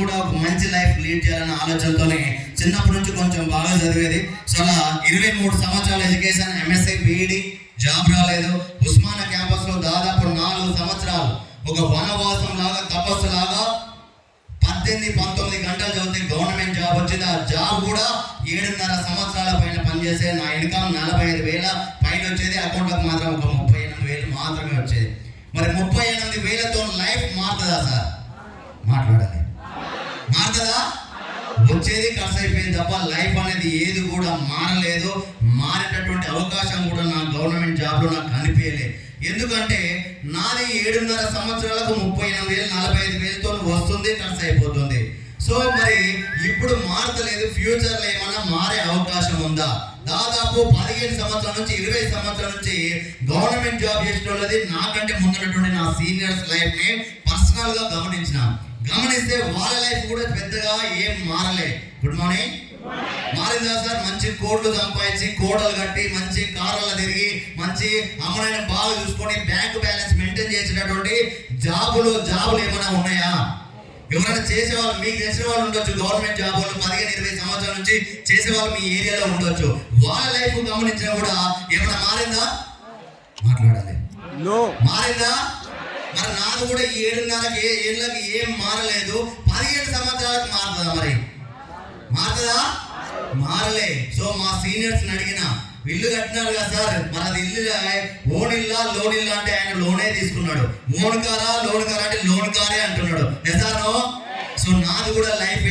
కూడా ఒక మంచి లైఫ్ లీడ్ చేయాలన్న ఆలోచనతోనే చిన్నప్పటి నుంచి కొంచెం బాగా చదివేది. సో అలా 23 సంవత్సరాల ఎడ్యుకేషన్, ఎంఎస్సీ, బీఈడి, జాబ్ రాలేదు. ఉస్మానియా క్యాంపస్లో దాదాపు 4 సంవత్సరాలు ఒక వనవాసం లాగా, తపస్సు లాగా 18-19 గంటలు చదివితే గవర్నమెంట్ జాబ్ వచ్చింది. ఆ జాబ్ కూడా 7.5 సంవత్సరాల పైన పనిచేసే నా ఇన్కమ్ 45,000 పైన వచ్చేది. అకౌంట్లకు మాత్రం ఒక 38,000 మాత్రమే వచ్చేది. మరి 38,000తో లైఫ్ మారుతుందా సార్? మాట్లాడాలి. మారుతుందా? వచ్చేది ఖర్చు అయిపోయింది తప్ప లైఫ్ అనేది ఏది కూడా మారలేదు. మారేటటువంటి అవకాశం కూడా నా గవర్నమెంట్ జాబ్లో నాకు కనిపించలేదు. ఎందుకంటే నాది 7.5 సంవత్సరాలకు 38,000, 45,000తో వస్తుంది, ఖర్చు అయిపోతుంది. సో మరి ఇప్పుడు మారతలేదు. ఫ్యూచర్లో ఏమన్నా మారే అవకాశం ఉందా? దాదాపు 15 సంవత్సరాల నుంచి 20 సంవత్సరాల నుంచి గవర్నమెంట్ జాబ్ చేసేటోళ్ళది నాకంటే ముందున్నటువంటి నా సీనియర్స్ లైఫ్ని పర్సనల్గా గమనిస్తే వాళ్ళ లైఫ్ కూడా పెద్దగా ఏం మారలే. Good morning. మారిందా సార్? మంచి కోట్లు సంపాదించి, కోటలు కట్టి, మంచి కార్లలో తిరిగి, మంచి అమ్మనైనా బాగా చూసుకొని, బ్యాంక్ బ్యాలెన్స్ మెయింటైన్ చేసేటటువంటి జాబులు ఏమైనా ఉన్నాయా? ఎవరైనా చేసేవాళ్ళు మీకు తెలిసిన వాళ్ళు ఉండొచ్చు. గవర్నమెంట్ జాబ్ వాళ్ళు 15-20 సంవత్సరాల నుంచి చేసేవాళ్ళు మీ ఏరియాలో ఉండొచ్చు. వాళ్ళ లైఫ్ గమనించినా కూడా ఏమైనా మారిందా? మాట్లాడాలి. మారిందా? మరి నాది కూడా 7.5 ఏళ్ళకి ఏం మారలేదు. 17 సంవత్సరాలకు మారుతుందా? మరి మారుతుందా? మారలే. సో మా సీనియర్స్ని అడిగిన, ఇల్లు కట్టినారు కదా సార్, మరి అది ఇల్లు ఓన్ ఇల్లా లోన్ ఇల్లా అంటే ఆయన లోనే తీసుకున్నాడు. లోన్ కారా అంటే లోన్ కారే అంటున్నాడు. ఎసానో? సో నాది కూడా లైఫ్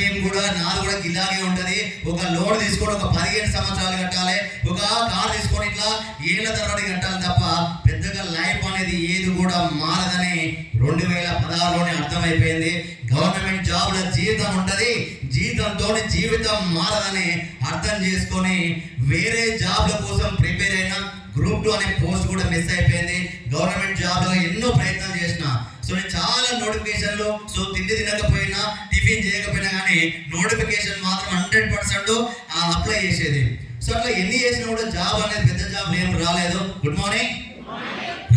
నాది కూడా ఇలాగే ఉంటుంది. ఒక లోన్ తీసుకొని ఒక 15 సంవత్సరాలు కట్టాలి, ఒక కార్ తీసుకొని ఇట్లా ఏళ్ళ తరబడి కట్టాలి తప్ప పెద్దగా లైఫ్ అనేది ఏది కూడా మారదని 2016లోనే అర్థమైపోయింది. గవర్నమెంట్ జాబ్లో జీవితం ఉంటుంది, జీవితంతో జీవితం మారదని అర్థం చేసుకొని వేరే జాబ్ల కోసం ప్రిపేర్ అయినా. గ్రూప్ 2 అనే పోస్ట్ కూడా మిస్ అయిపోయింది. గవర్నమెంట్ జాబ్లో ఎన్నో ప్రయత్నం చేసిన. సో నేను చాలా నోటిఫికేషన్లు, సో తిండి తినకపోయినా, టిఫిన్ చేయకపోయినా కానీ నోటిఫికేషన్ మాత్రం 100% అప్లై చేసేది. సో అట్లా ఎన్ని చేసినా కూడా జాబ్ అనేది పెద్ద జాబ్ ఏం రాలేదు. Good morning.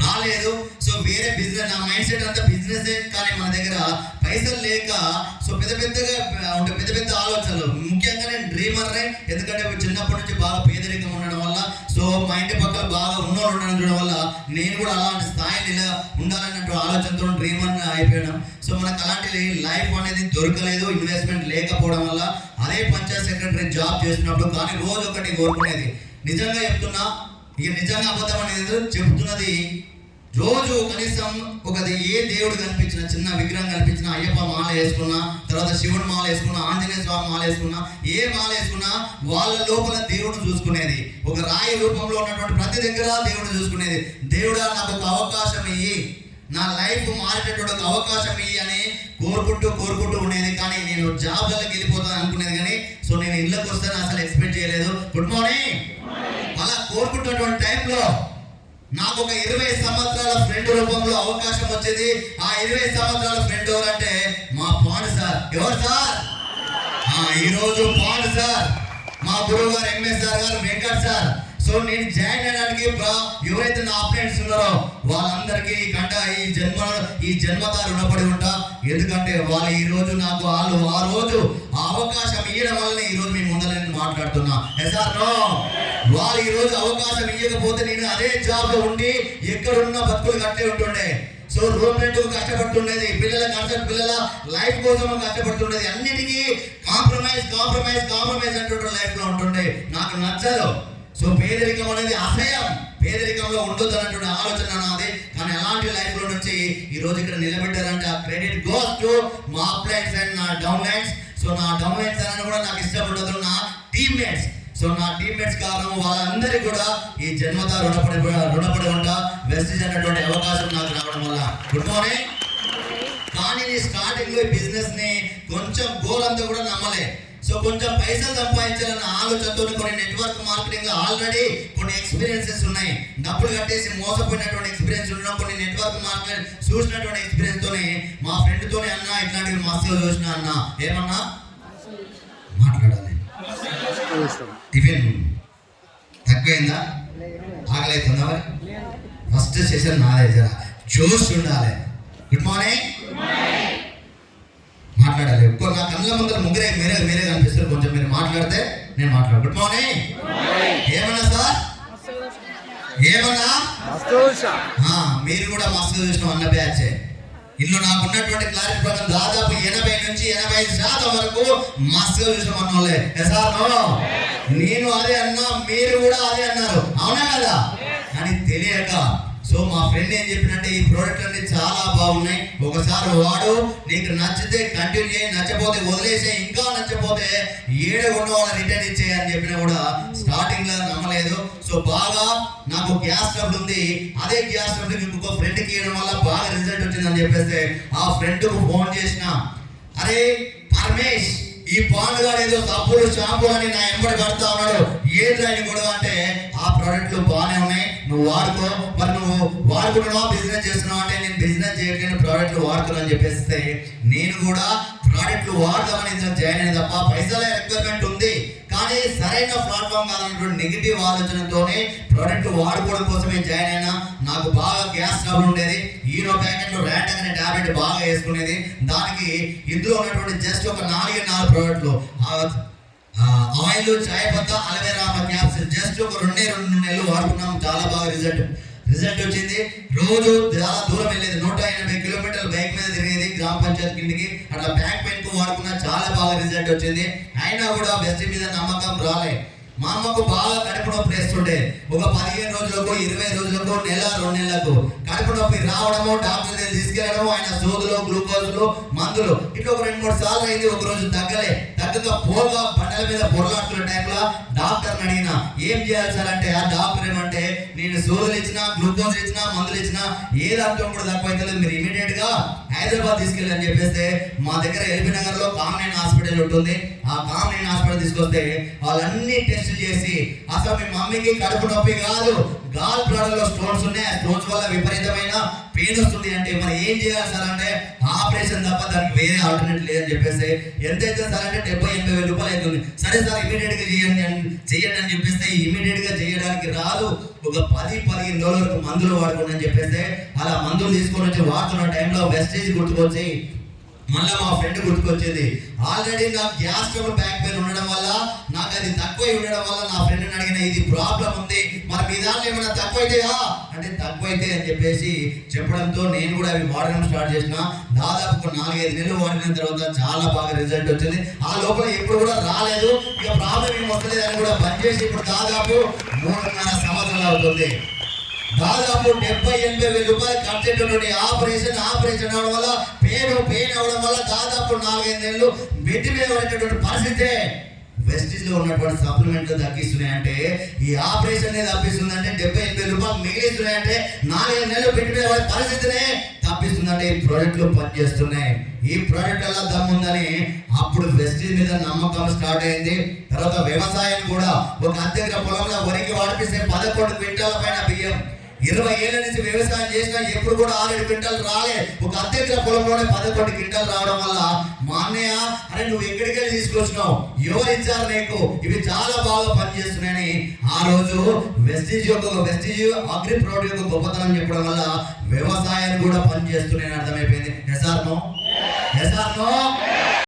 రాలేదు. సో వేరే బిజినెస్, నా మైండ్ సెట్ అంతా బిజినెస్. కానీ మన దగ్గర పైసలు లేక సో పెద్ద ఆలోచనలు. ముఖ్యంగా నేను డ్రీమర్నే. ఎందుకంటే చిన్నప్పటి నుంచి బాగా పేదరికం ఉండడం వల్ల, సో మా ఇంటి పక్కన బాగా ఉన్నోళ్ళు ఉండడం వల్ల నేను కూడా అలాంటి స్థాయిని ఇలా ఉండాలన్నట్టు ఆలోచనతో డ్రీమర్ అయిపోయాను. సో మనకు అలాంటి లైఫ్ అనేది దొరకలేదు, ఇన్వెస్ట్మెంట్ లేకపోవడం వల్ల. అదే పంచాయత్ సెక్రటరీ జాబ్ చేసినప్పుడు కానీ రోజు ఒకటి కోరుకునేది. నిజంగా చెప్తున్నా, ఇక నిజంగా అబద్ధం అనేది చెప్తున్నది. రోజు కనీసం ఏ దేవుడు కనిపించిన, చిన్న విగ్రహం కనిపించిన, అయ్యప్ప మాల వేసుకున్నా, తర్వాత శివుడు మాల వేసుకున్నా, ఆంజనేయ స్వామి మాల వేసుకున్నా, ఏ మాల వేసుకున్నా వాళ్ళ లోపల దేవుడు చూసుకునేది. ఒక రాయి రూపంలో ఉన్నటువంటి ప్రతి దగ్గర దేవుడు చూసుకునేది. దేవుడా నాకు ఒక అవకాశం ఇయ్యి, నా లైఫ్ మారేటటువంటి ఒక అవకాశం ఇయ్యి అని కోరుకుంటూ ఉండేది. కానీ నేను జాబ్లకి వెళ్ళిపోతాను అనుకునేది. కానీ సో నేను ఇళ్ళకి వస్తాను అసలు ఎక్స్పెక్ట్ చేయలేదు. Good morning. అలా కోరుకుంటున్నటువంటి టైంలో నాకు ఒక 20 సంవత్సరాల ఫ్రెండ్ రూపంలో అవకాశం వచ్చింది. ఆ 20 సంవత్సరాల ఫ్రెండ్ ఎవరంటే మా పాండు సార్. ఎవరు సార్? ఈరోజు పాండు సార్, మా గురువు గారు ఎంఎస్ సార్ గారు, వెంకట్ సార్. సో నేను జాయిన్ అయ్యడానికి ఎవరైతే నా అప్లైన్స్ ఉన్నారో వాళ్ళందరికీ ఈ జన్మతా రుణపడి ఉంటా. ఎందుకంటే వాళ్ళు ఈ రోజు నాకు ఆ రోజు ఆ అవకాశం ఇవ్వడం వల్లనే ఈ రోజు మీ ముందర నేను మాట్లాడుతున్నా. వాళ్ళు ఈ రోజు అవకాశం ఇవ్వకపోతే నేను అదే జాబ్ లో ఉండి ఎక్కడున్నా బతుకులు కట్టే ఉంటుండే. సో రూమ్ రెంట్ కష్టపడుతుండేది, పిల్లల లైఫ్ కోసం కష్టపడుతుండేది. అన్నిటికీ కాంప్రమైజ్ అంటుండే లైఫ్ లో ఉంటుండే. నాకు నచ్చదు. సో పేదరికం అనేది అసహ్యం. పేదరికంలో ఉండొద్దు అన్నటువంటి ఆలోచన నాది. కానీ అలాంటి లైఫ్ లో నుంచి ఈ రోజు ఇక్కడ నిలబెట్టారంటే ఆ క్రెడిట్ గోస్ టు మా అప్లైన్స్ అండ్ నా డౌన్ లైన్స్. సో నా డౌన్ లైన్స్ అని కూడా నాకు ఇష్టం ఉండదు, నా టీమ్మేట్స్. సో నా టీమ్మేట్స్ కారణం వాళ్ళందరికీ కూడా ఈ జన్మతా రుణపడి ఉంటా. వెస్టిజ్ అన్నటువంటి అవకాశం నాకు రావడం వల్ల. Good morning. కానీ నీ స్టార్టింగ్ లో బిజినెస్ ని కొంచెం గోల్ అంతా కూడా నమ్మలే. సో కొంచెం పైసలు సంపాదించాలన్న ఆలోచనతో కొన్ని నెట్వర్క్ మార్కెటింగ్ ఆల్రెడీ కొన్ని ఎక్స్పీరియన్సెస్ ఉన్నాయి. డబ్బులు కట్టేసి మోసపోయినటువంటి ఎక్స్పీరియన్స్ ఉన్నాం. కొన్ని నెట్వర్క్ మార్కెట్ చూసినటువంటి ఎక్స్పీరియన్స్ తోనే మా ఫ్రెండ్ తోనే అన్నా ఇట్లాంటివి మస్తు చూసిన అన్నా. ఏమన్నా మాట్లాడాలి. టిఫిన్ తక్కువైందా? ఆకలి అవుతుందా? మరి ఫస్ట్ సెషన్ నాదే, జరా జోష్ ఉండాలి. Good morning. మాట్లాడాలి. మాట్లాడాలి. నా కళ్ళ ముందర ముగ్గురే మీరే కనిపిస్తారు. కొంచెం మీరు మాట్లాడితే నేను మాట్లాడు. Good morning. ఏమన్నా సార్? ఏమన్నా? మీరు కూడా మస్తు చూసిన అన్న బ్యాచ్. ఇల్లు నాకు ఉన్నటువంటి క్లారిటీ ప్రకారం దాదాపు 80 నుంచి 85% వరకు మస్తు చూసిన అన్న వాళ్ళే. నేను అదే అన్నా, మీరు కూడా అదే అన్నారు, అవునా కదా? అని తెలియక సో మా ఫ్రెండ్ ఏం చెప్పినట్టే ఈ ప్రోడక్ట్ అన్ని చాలా బాగున్నాయి, ఒకసారి వాడు, నీకు నచ్చితే కంటిన్యూ చేయి, నచ్చపోతే వదిలేసే, ఇంకా నచ్చపోతే 7 కొన్న వాళ్ళ రిటర్న్ ఇచ్చేయి అని చెప్పినా కూడా స్టార్టింగ్ లో నమ్మలేదు. సో బాగా నాకు గ్యాస్ స్టవ్ ఉంది, అదే గ్యాస్ స్టవ్ ఇంకొక ఫ్రెండ్కి ఇవ్వడం వల్ల బాగా రిజల్ట్ వచ్చిందని చెప్పేస్తే ఆ ఫ్రెండ్కు ఫోన్ చేసిన, అరే పరమేష్ ఈ పాండు గారు ఏదో సబ్బులు షాంపూలు అని నా ఎంబడి పడతా ఉన్నాడు, ఏంటి అని కూడా అంటే ఆ ప్రోడక్ట్లు బాగానే ఉన్నాయి, నువ్వు వాడుకో. మరి నువ్వు వాడుకుంటున్నావా, బిజినెస్ చేస్తున్నావు అంటే నేను బిజినెస్ చేయట్లేని ప్రోడక్ట్లు వాడుతున్నా అని చెప్పేస్తే నేను కూడా ప్రోడక్ట్లు వాడదామని ఇందులో జాయిన్ అయిన తప్ప పైసల రిక్వైర్మెంట్ ఉంది కానీ సరైన ప్లాట్ఫామ్ కాదన్నటువంటి నెగిటివ్ ఆలోచనతోనే ప్రోడక్ట్ వాడుకోవడం కోసమే జాయిన్ అయినా. నాకు బాగా గ్యాస్ ట్రబుల్ ఉండేది, ఈనో ప్యాకెట్లో ర్యాంట్ అనే టాబ్లెట్ బాగా వేసుకునేది, దానికి ఇందులో ఉన్నటువంటి జస్ట్ ఒక 4 ప్రోడక్ట్లు, ఆయిల్, చాయ్ పత్తా, అలోవెరా క్యాప్సిల్ జస్ట్ ఒక 2 నెలలు వాడుకున్నాం, చాలా బాగా రిజల్ట్ వచ్చింది. రోజు చాలా దూరం వెళ్ళేది, 180 కిలోమీటర్లు బైక్ మీద తిరిగేది గ్రామ పంచాయతీ కిందికి, అట్లా బ్యాక్ పెయిన్ కు వాడుకున్నా చాలా బాగా రిజల్ట్ వచ్చింది. అయినా కూడా బెస్ట్ మీద నమ్మకం రాలే. మా అమ్మకు బాగా కడుపు నొప్పి వేస్తుండే, ఒక 15 రోజులకు 20 రోజులకు నెల 2 నెలలకు కడుపు నొప్పి రావడము, డాక్టర్ దగ్గర తీసుకెళ్ళడము, ఆయన సోదులు, గ్లూకోజులు, మందులు ఇట్లా ఒక 2-3 సార్లు అయింది. ఒక రోజు తగ్గక పోగా బండల మీద పొరలాడుతున్న టైంలో డాక్టర్ని అడిగినా ఏం చేయాలి సార్ అంటే, ఆ డాక్టర్ ఏమంటే నేను సోదులు ఇచ్చినా, గ్లూకోజ్ ఇచ్చినా, మందులు ఇచ్చినా ఏది అంతం కూడా తక్కువ అయితే మీరు ఇమీడియట్ గా హైదరాబాద్ తీసుకెళ్ళి అని చెప్పేస్తే మా దగ్గర ఎల్బీ నగర్ లో కామనైన్ హాస్పిటల్ ఉంటుంది, ఆ కామనైన్ హాస్పిటల్ తీసుకొస్తే వాళ్ళన్ని టెస్ట్ చేసి అసలు మీ మమ్మీకి కడుపు నొప్పి కాదు, గాల్ బ్లాడర్ లో స్టోన్స్ ఉన్నాయి, ఆ స్టోన్స్ వల్ల విపరీతమైన పెయిన్ వస్తుంది అంటే మరి ఏం చేయాలి సార్ అంటే ఆపరేషన్ తప్ప దానికి వేరే ఆల్టర్నేట్ లేదని చెప్పేసి ఎంతైతే సార్ అంటే 70-80 వేల రూపాయలు అవుతుంది. సరే సార్ ఇమీడియట్ గా చేయండి అని చెప్పేస్తే ఇమీడియట్ గా చేయడానికి రాదు, ఒక 10-15 రోజుల వరకు మందులు వాడుకోండి అని చెప్పేస్తే అలా మందులు తీసుకొని వచ్చి వాడుతున్న టైంలో వెస్టేజ్ గుర్తుకొచ్చి మళ్ళీ మా ఫ్రెండ్ గుర్తుకొచ్చేది. ఆల్రెడీ నాకు గ్యాస్ ట్రబుల్ బ్యాక్ పెయిన్ ఉండడం వల్ల, నాకు అది తక్కువ ఉండడం వల్ల నా ఫ్రెండ్ని అడిగిన ఇది ప్రాబ్లం ఉంది, మరి మీ దాంట్లో ఏమైనా తక్కువైతాయా అంటే తక్కువైతే అని చెప్పేసి చెప్పడంతో నేను కూడా అవి వాడడం స్టార్ట్ చేసిన. దాదాపు 4-5 నెలలు వాడిన తర్వాత చాలా బాగా రిజల్ట్ వచ్చింది. ఆ లోపల ఎప్పుడు కూడా రాలేదు, ఇక ప్రాబ్లం ఏం వస్తలేదు అని కూడా బంద్ చేసి ఇప్పుడు దాదాపు 3.5 సంవత్సరాలు అవుతుంది. దాదాపు 70-80 వేల రూపాయలు ఖర్చు అయినటువంటి ఆపరేషన్ అవడం వల్ల పెయిన్ అవడం వల్ల దాదాపు 4-5 నెలలు బెడ్ మీద పడేటటువంటి పరిస్థితే. వెస్టీజ్ లో ఉన్నటువంటి సప్లిమెంట్లు తగ్గిస్తున్నాయంటే, ఈ ఆపరేషన్ తప్పిస్తుందంటే, 70-80 వేల రూపాయలు మిగిలిస్తున్నాయంటే 4-5 నెలలు బెడ్ మీద పడే పరిస్థితినే తప్పిస్తుందంటే ఈ ప్రోడక్ట్లు పనిచేస్తున్నాయి. ఈ ప్రోడక్ట్ ఎలా దమ్ముందని అప్పుడు వెస్టీజ్ మీద నమ్మకం స్టార్ట్ అయింది. తర్వాత వ్యవసాయం కూడా, ఒక అద్దె పొలంలో వరికి వాడిపిస్తే 11 క్వింటాల పైన బియ్యం, 20 ఏళ్ళ నుంచి వ్యవసాయం చేసినా ఎప్పుడు కూడా 6-7 క్వింటాలు రాలే, ఒక అద్దె పొలంలోనే 11 క్వింటాలు రావడం వల్ల మా అన్నయ్య అరే నువ్వు ఎక్కడికి వెళ్ళి తీసుకొచ్చినావు, ఎవరు ఇచ్చారు నీకు, ఇవి చాలా బాగా పనిచేస్తున్నాయని ఆ రోజు వెస్టీజ్ అగ్రి ప్రోడక్ట్ యొక్క గొప్పతనం చెప్పడం వల్ల వ్యవసాయాన్ని కూడా పనిచేస్తున్నాయని అర్థమైపోయింది. Yes or no?